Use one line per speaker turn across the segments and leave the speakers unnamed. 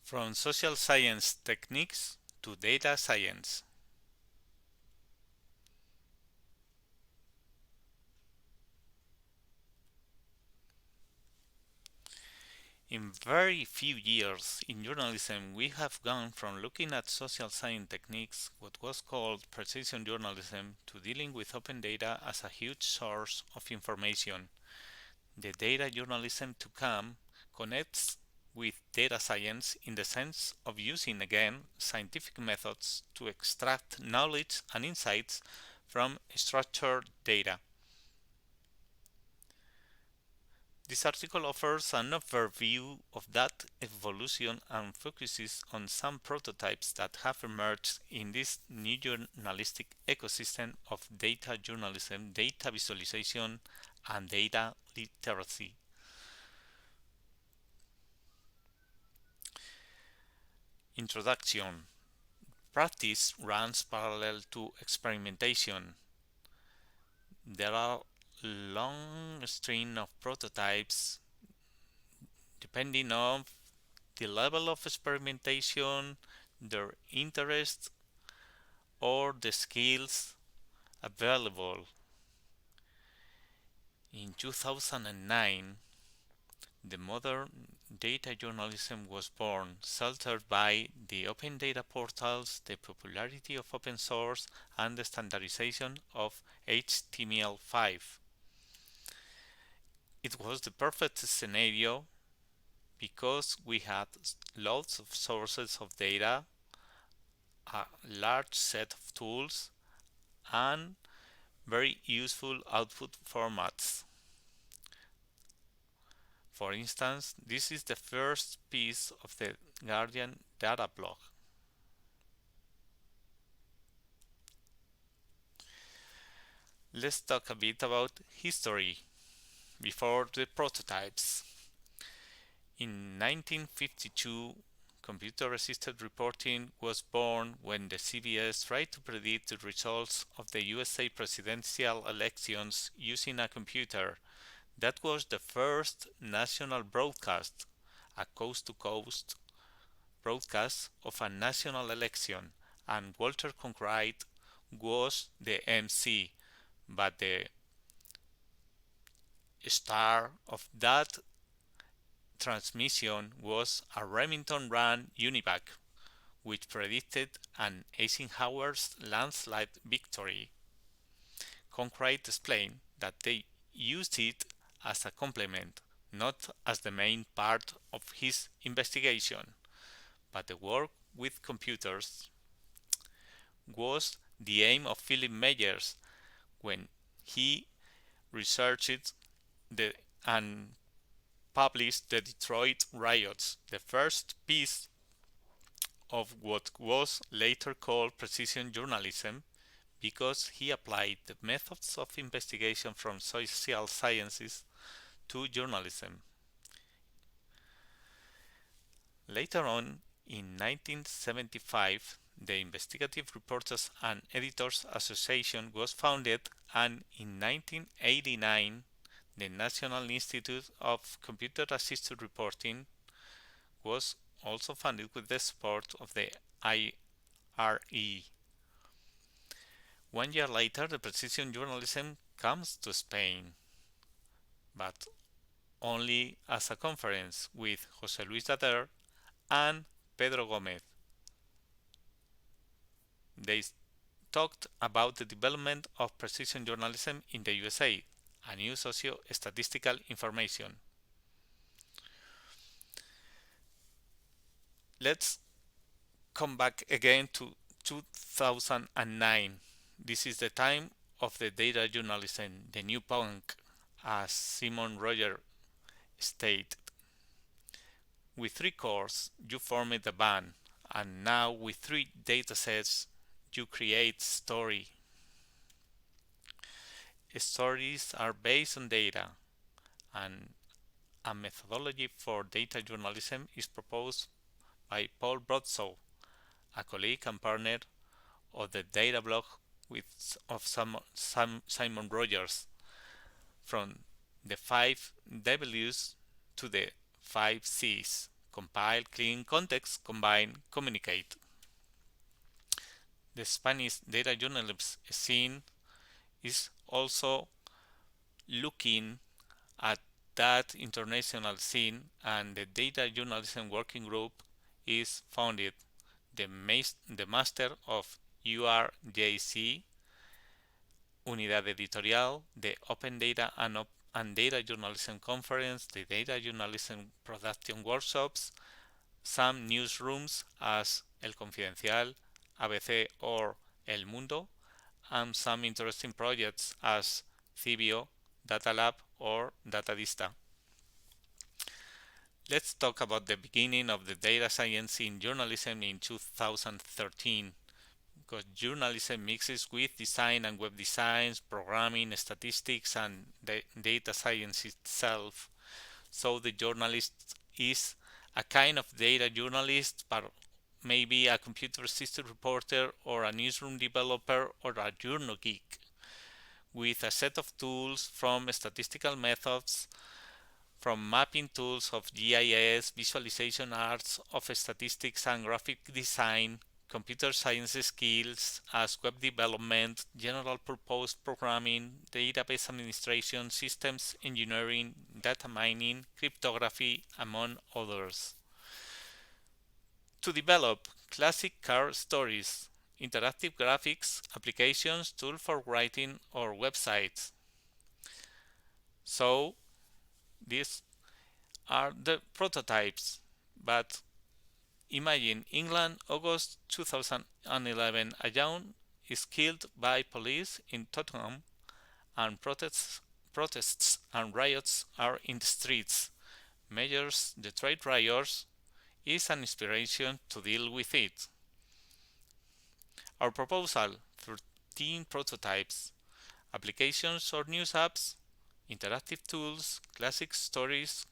From social science techniques to data science. In very few years in journalism, we have gone from looking at social science techniques, what was called precision journalism, to dealing with open data as a huge source of information. The data journalism to come connects with data science in the sense of using again scientific methods to extract knowledge and insights from structured data. This article offers an overview of that evolution and focuses on some prototypes that have emerged in this new journalistic ecosystem of data journalism, data visualization, and data literacy. Introduction. Practice runs parallel to experimentation. There are long string of prototypes depending on the level of experimentation, their interest, or the skills available. In 2009, the modern data journalism was born, sheltered by the open data portals, the popularity of open source, and the standardization of HTML5. It was the perfect scenario because we had lots of sources of data, a large set of tools, and very useful output formats. For instance, this is the first piece of the Guardian data blog. Let's talk a bit about history before the prototypes. In 1952, computer-assisted reporting was born when the CBS tried to predict the results of the USA presidential elections using a computer. That was the first national broadcast, a coast-to-coast broadcast of a national election, and Walter Cronkite was the MC, but the star of that transmission was a Remington-run Univac, which predicted an Eisenhower's landslide victory. Cronkite explained that they used it as a complement, not as the main part of his investigation, but the work with computers was the aim of Philip Myers when he researched and published the Detroit riots, the first piece of what was later called precision journalism, because he applied the methods of investigation from social sciences to journalism. Later on, in 1975, the Investigative Reporters and Editors Association was founded, and in 1989, the National Institute of Computer-Assisted Reporting was also funded with the support of the IRE. 1 year later, the precision journalism comes to Spain, but only as a conference with José Luis Dader and Pedro Gómez. They talked about the development of precision journalism in the USA, a new socio-statistical information. Let's come back again to 2009. This is the time of the data journalism, the new punk, as Simon Roger stated. With 3 cores, you formed the band, and now with 3 datasets, you create story. Stories are based on data, and a methodology for data journalism is proposed by Paul Broadsoe, a colleague and partner of the data blog of Simon Rogers, from the 5 Ws to the 5 Cs: compile, clean, context, combine, communicate. The Spanish data journalism scene is also looking at that international scene, and the Data Journalism Working Group is founded. The Master of URJC, Unidad Editorial, the Open Data and Data Journalism Conference, the Data Journalism Production Workshops, some newsrooms as El Confidencial, ABC or El Mundo, and some interesting projects as Cibio, Data Lab or Datadista. Let's talk about the beginning of the data science in journalism in 2013, because journalism mixes with design and web designs, programming, statistics, and data science itself. So the journalist is a kind of data journalist, but maybe a computer-assisted reporter or a newsroom developer or a journal geek, with a set of tools from statistical methods, from mapping tools of GIS, visualization arts of statistics and graphic design, computer science skills as web development, general purpose programming, database administration, systems engineering, data mining, cryptography, among others. To develop classic car stories, interactive graphics, applications, tools for writing, or websites. So these are the prototypes, but imagine England, August 2011, a young is killed by police in Tottenham, and protests and riots are in the streets. Measures the trade riots is an inspiration to deal with it. Our proposal: 13 prototypes, applications or news apps, interactive tools, classic stories,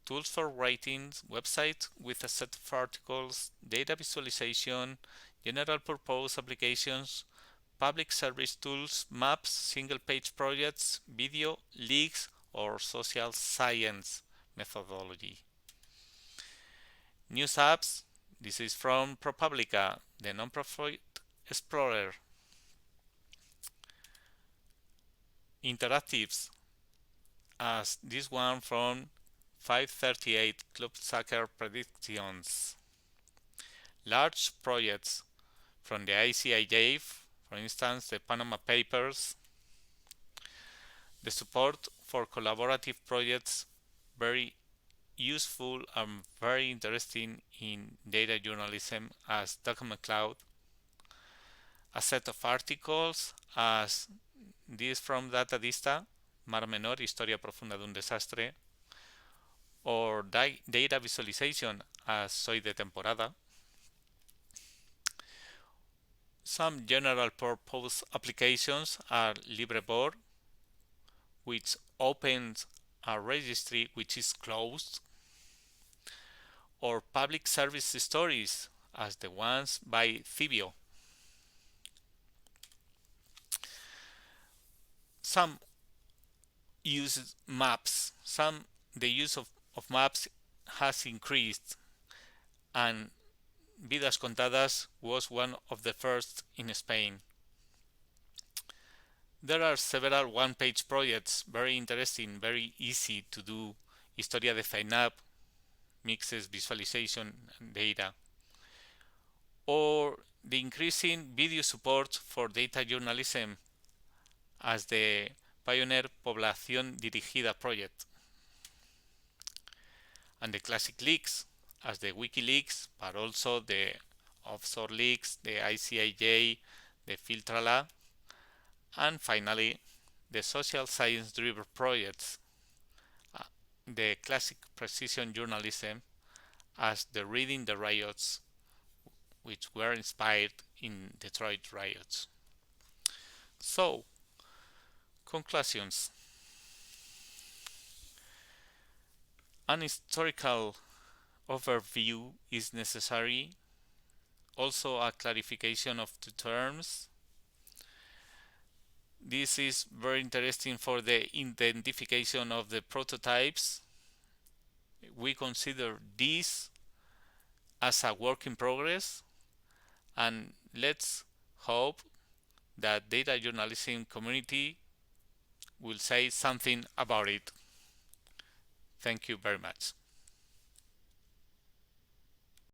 tools for writing, website with a set of articles, data visualization, general purpose applications, public service tools, maps, single page projects, video, leaks, or social science methodology. News apps, this is from ProPublica, the non-profit explorer. Interactives, as this one from 538 Club Soccer Predictions. Large projects from the ICIJ, for instance, the Panama Papers. The support for collaborative projects, very useful and very interesting in data journalism as Document Cloud. A set of articles as this from Datadista, Mar Menor, Historia Profunda de un Desastre, or data visualization as Soy de Temporada. Some general purpose applications are LibreBoard, which opens a registry which is closed, or public service stories as the ones by Cibio. Some use maps. The use of maps has increased, and Vidas Contadas was one of the first in Spain. There are several one-page projects, very interesting, very easy to do. Historia de Zainab mixes visualization and data. Or the increasing video support for data journalism as the Pioneer Población Dirigida project. And the classic leaks as the WikiLeaks, but also the offshore leaks, the ICIJ, the Filtrala, and finally the social science driven projects, the classic precision journalism as the Reading the Riots, which were inspired in Detroit riots. So, conclusions. An historical overview is necessary. Also a clarification of the terms. This is very interesting for the identification of the prototypes. we consider this as a work in progress, and let's hope that data journalism community will say something about it. Thank you very much.